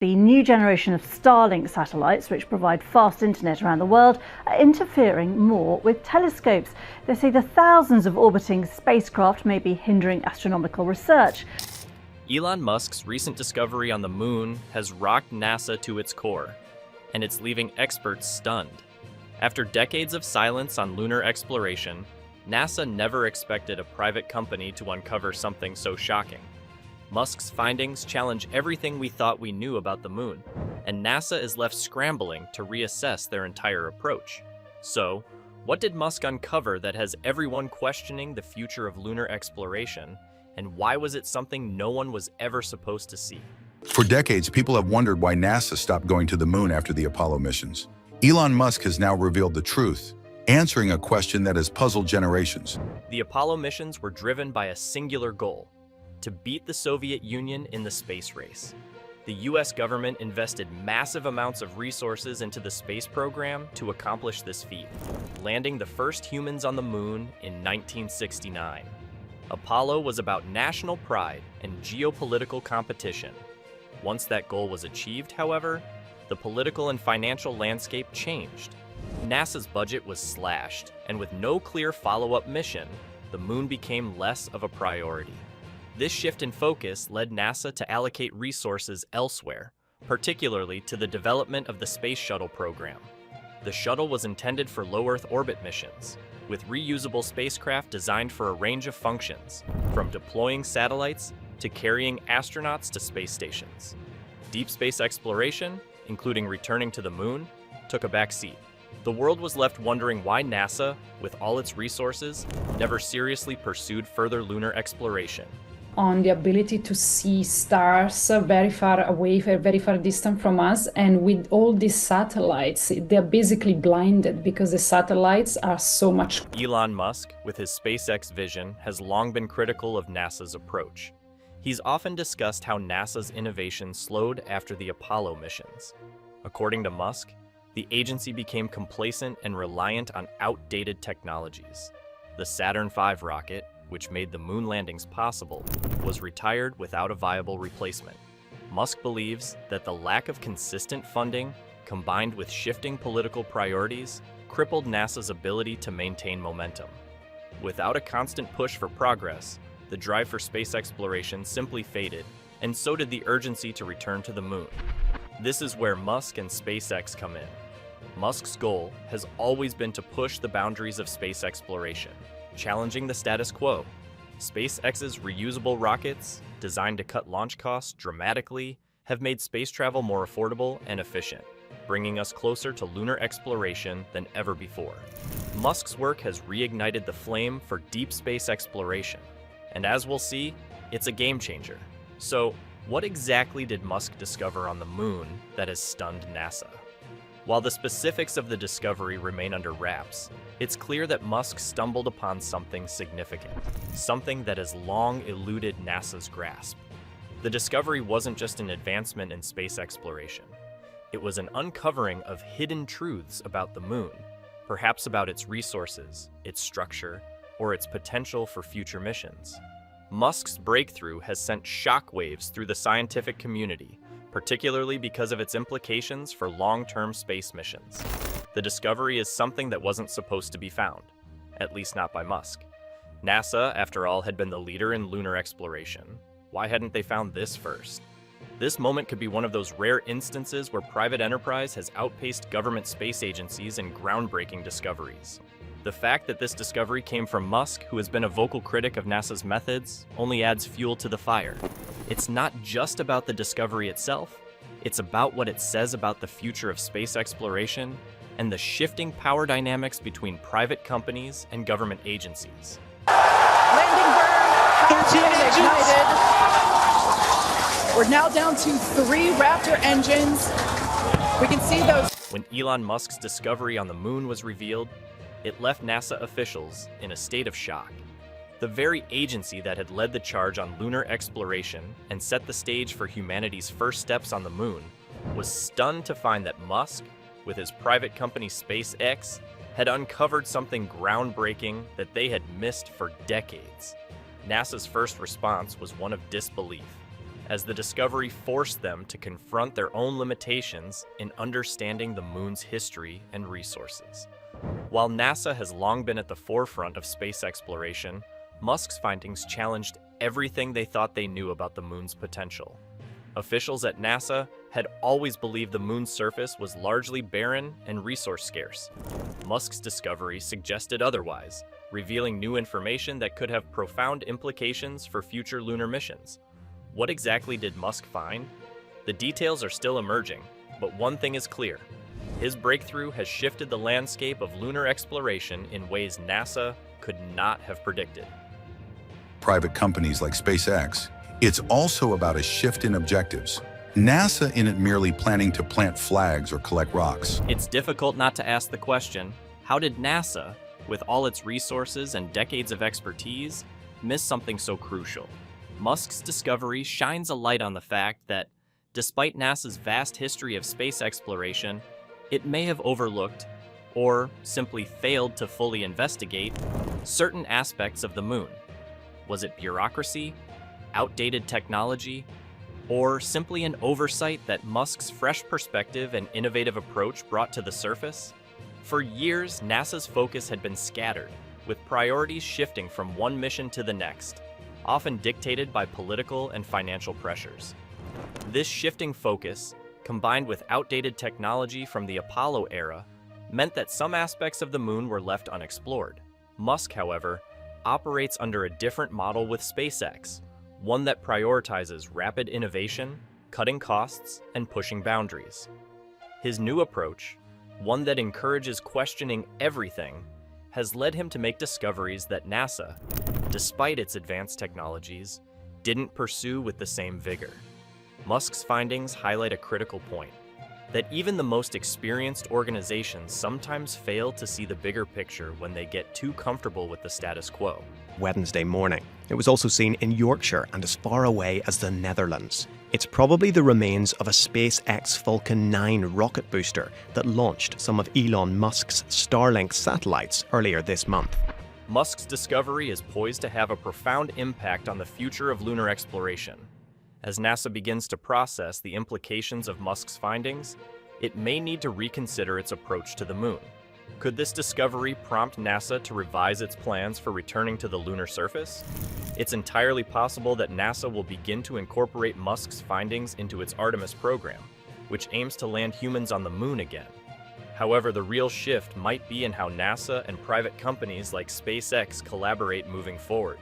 The new generation of Starlink satellites, which provide fast internet around the world, are interfering more with telescopes. They say the thousands of orbiting spacecraft may be hindering astronomical research. Elon Musk's recent discovery on the moon has rocked NASA to its core, and it's leaving experts stunned. After decades of silence on lunar exploration, NASA never expected a private company to uncover something so shocking. Musk's findings challenge everything we thought we knew about the moon, and NASA is left scrambling to reassess their entire approach. So, what did Musk uncover that has everyone questioning the future of lunar exploration, and why was it something no one was ever supposed to see? For decades, people have wondered why NASA stopped going to the moon after the Apollo missions. Elon Musk has now revealed the truth, answering a question that has puzzled generations. The Apollo missions were driven by a singular goal: to beat the Soviet Union in the space race. The US government invested massive amounts of resources into the space program to accomplish this feat, landing the first humans on the moon in 1969. Apollo was about national pride and geopolitical competition. Once that goal was achieved, however, the political and financial landscape changed. NASA's budget was slashed, and with no clear follow-up mission, the moon became less of a priority. This shift in focus led NASA to allocate resources elsewhere, particularly to the development of the Space Shuttle program. The shuttle was intended for low Earth orbit missions, with reusable spacecraft designed for a range of functions, from deploying satellites to carrying astronauts to space stations. Deep space exploration, including returning to the moon, took a back seat. The world was left wondering why NASA, with all its resources, never seriously pursued further lunar exploration. On the ability to see stars very far away, very far distant from us, and with all these satellites, they're basically blinded because the satellites are so much. Elon Musk, with his SpaceX vision, has long been critical of NASA's approach. He's often discussed how NASA's innovation slowed after the Apollo missions. According to Musk, the agency became complacent and reliant on outdated technologies. The Saturn V rocket, which made the moon landings possible, was retired without a viable replacement. Musk believes that the lack of consistent funding, combined with shifting political priorities, crippled NASA's ability to maintain momentum. Without a constant push for progress, the drive for space exploration simply faded, and so did the urgency to return to the moon. This is where Musk and SpaceX come in. Musk's goal has always been to push the boundaries of space exploration, challenging the status quo. SpaceX's reusable rockets, designed to cut launch costs dramatically, have made space travel more affordable and efficient, bringing us closer to lunar exploration than ever before. Musk's work has reignited the flame for deep space exploration, and as we'll see, it's a game changer. So, what exactly did Musk discover on the moon that has stunned NASA? While the specifics of the discovery remain under wraps, it's clear that Musk stumbled upon something significant, something that has long eluded NASA's grasp. The discovery wasn't just an advancement in space exploration. It was an uncovering of hidden truths about the moon, perhaps about its resources, its structure, or its potential for future missions. Musk's breakthrough has sent shockwaves through the scientific community, particularly because of its implications for long-term space missions. The discovery is something that wasn't supposed to be found, at least not by Musk. NASA, after all, had been the leader in lunar exploration. Why hadn't they found this first? This moment could be one of those rare instances where private enterprise has outpaced government space agencies in groundbreaking discoveries. The fact that this discovery came from Musk, who has been a vocal critic of NASA's methods, only adds fuel to the fire. It's not just about the discovery itself, it's about what it says about the future of space exploration and the shifting power dynamics between private companies and government agencies. Landing burn, 13 ignited. We're now down to 3 Raptor engines. We can see those. When Elon Musk's discovery on the moon was revealed, it left NASA officials in a state of shock. The very agency that had led the charge on lunar exploration and set the stage for humanity's first steps on the moon was stunned to find that Musk, with his private company SpaceX, had uncovered something groundbreaking that they had missed for decades. NASA's first response was one of disbelief. as the discovery forced them to confront their own limitations in understanding the moon's history and resources. While NASA has long been at the forefront of space exploration, Musk's findings challenged everything they thought they knew about the moon's potential. Officials at NASA had always believed the moon's surface was largely barren and resource scarce. Musk's discovery suggested otherwise, revealing new information that could have profound implications for future lunar missions. What exactly did Musk find? The details are still emerging, but one thing is clear. His breakthrough has shifted the landscape of lunar exploration in ways NASA could not have predicted. Private companies like SpaceX, it's also about a shift in objectives. NASA isn't merely planning to plant flags or collect rocks. It's difficult not to ask the question, how did NASA, with all its resources and decades of expertise, miss something so crucial? Musk's discovery shines a light on the fact that, despite NASA's vast history of space exploration, it may have overlooked, or simply failed to fully investigate, certain aspects of the moon. Was it bureaucracy, outdated technology, or simply an oversight that Musk's fresh perspective and innovative approach brought to the surface? For years, NASA's focus had been scattered, with priorities shifting from one mission to the next, often dictated by political and financial pressures. This shifting focus, combined with outdated technology from the Apollo era, meant that some aspects of the moon were left unexplored. Musk, however, operates under a different model with SpaceX, one that prioritizes rapid innovation, cutting costs, and pushing boundaries. His new approach, one that encourages questioning everything, has led him to make discoveries that NASA, despite its advanced technologies, didn't pursue with the same vigor. Musk's findings highlight a critical point, that even the most experienced organizations sometimes fail to see the bigger picture when they get too comfortable with the status quo. Wednesday morning. It was also seen in Yorkshire and as far away as the Netherlands. It's probably the remains of a SpaceX Falcon 9 rocket booster that launched some of Elon Musk's Starlink satellites earlier this month. Musk's discovery is poised to have a profound impact on the future of lunar exploration. As NASA begins to process the implications of Musk's findings, it may need to reconsider its approach to the moon. Could this discovery prompt NASA to revise its plans for returning to the lunar surface? It's entirely possible that NASA will begin to incorporate Musk's findings into its Artemis program, which aims to land humans on the moon again. However, the real shift might be in how NASA and private companies like SpaceX collaborate moving forward.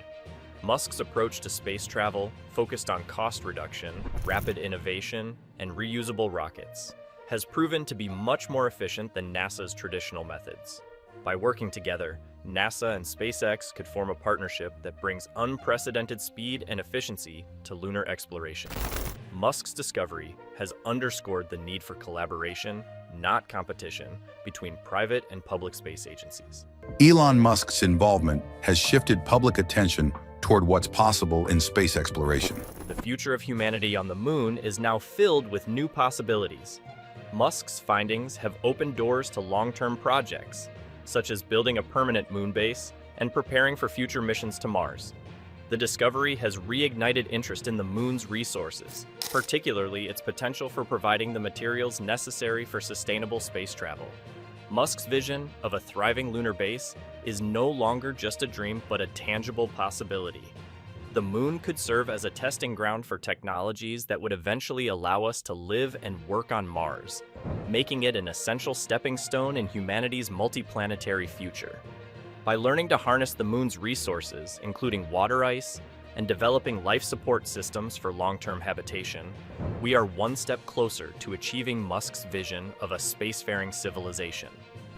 Musk's approach to space travel, focused on cost reduction, rapid innovation, and reusable rockets, has proven to be much more efficient than NASA's traditional methods. By working together, NASA and SpaceX could form a partnership that brings unprecedented speed and efficiency to lunar exploration. Musk's discovery has underscored the need for collaboration, not competition, between private and public space agencies. Elon Musk's involvement has shifted public attention toward what's possible in space exploration. The future of humanity on the moon is now filled with new possibilities. Musk's findings have opened doors to long-term projects, such as building a permanent moon base and preparing for future missions to Mars. The discovery has reignited interest in the moon's resources, particularly its potential for providing the materials necessary for sustainable space travel. Musk's vision of a thriving lunar base is no longer just a dream but a tangible possibility. The moon could serve as a testing ground for technologies that would eventually allow us to live and work on Mars, making it an essential stepping stone in humanity's multiplanetary future. By learning to harness the moon's resources, including water ice, and developing life support systems for long-term habitation, we are one step closer to achieving Musk's vision of a spacefaring civilization.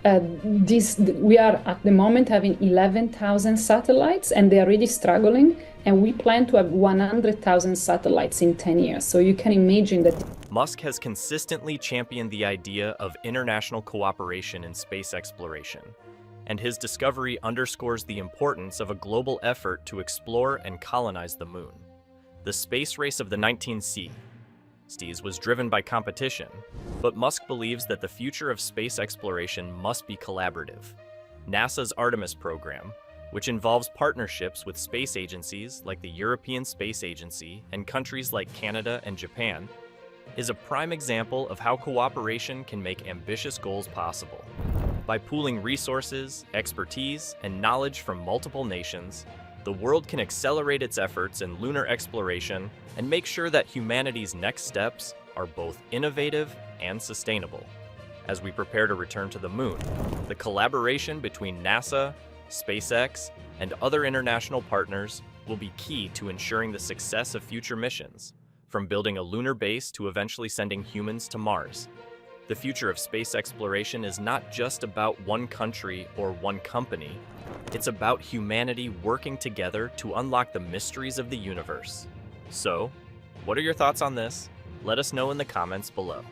We are at the moment having 11,000 satellites, and they are really struggling, and we plan to have 100,000 satellites in 10 years. So you can imagine that. Musk has consistently championed the idea of international cooperation in space exploration, and his discovery underscores the importance of a global effort to explore and colonize the moon. The space race of the 1960s was driven by competition, but Musk believes that the future of space exploration must be collaborative. NASA's Artemis program, which involves partnerships with space agencies like the European Space Agency and countries like Canada and Japan, is a prime example of how cooperation can make ambitious goals possible. By pooling resources, expertise, and knowledge from multiple nations, the world can accelerate its efforts in lunar exploration and make sure that humanity's next steps are both innovative and sustainable. As we prepare to return to the moon, the collaboration between NASA, SpaceX, and other international partners will be key to ensuring the success of future missions, from building a lunar base to eventually sending humans to Mars. The future of space exploration is not just about one country or one company. It's about humanity working together to unlock the mysteries of the universe. So, what are your thoughts on this? Let us know in the comments below.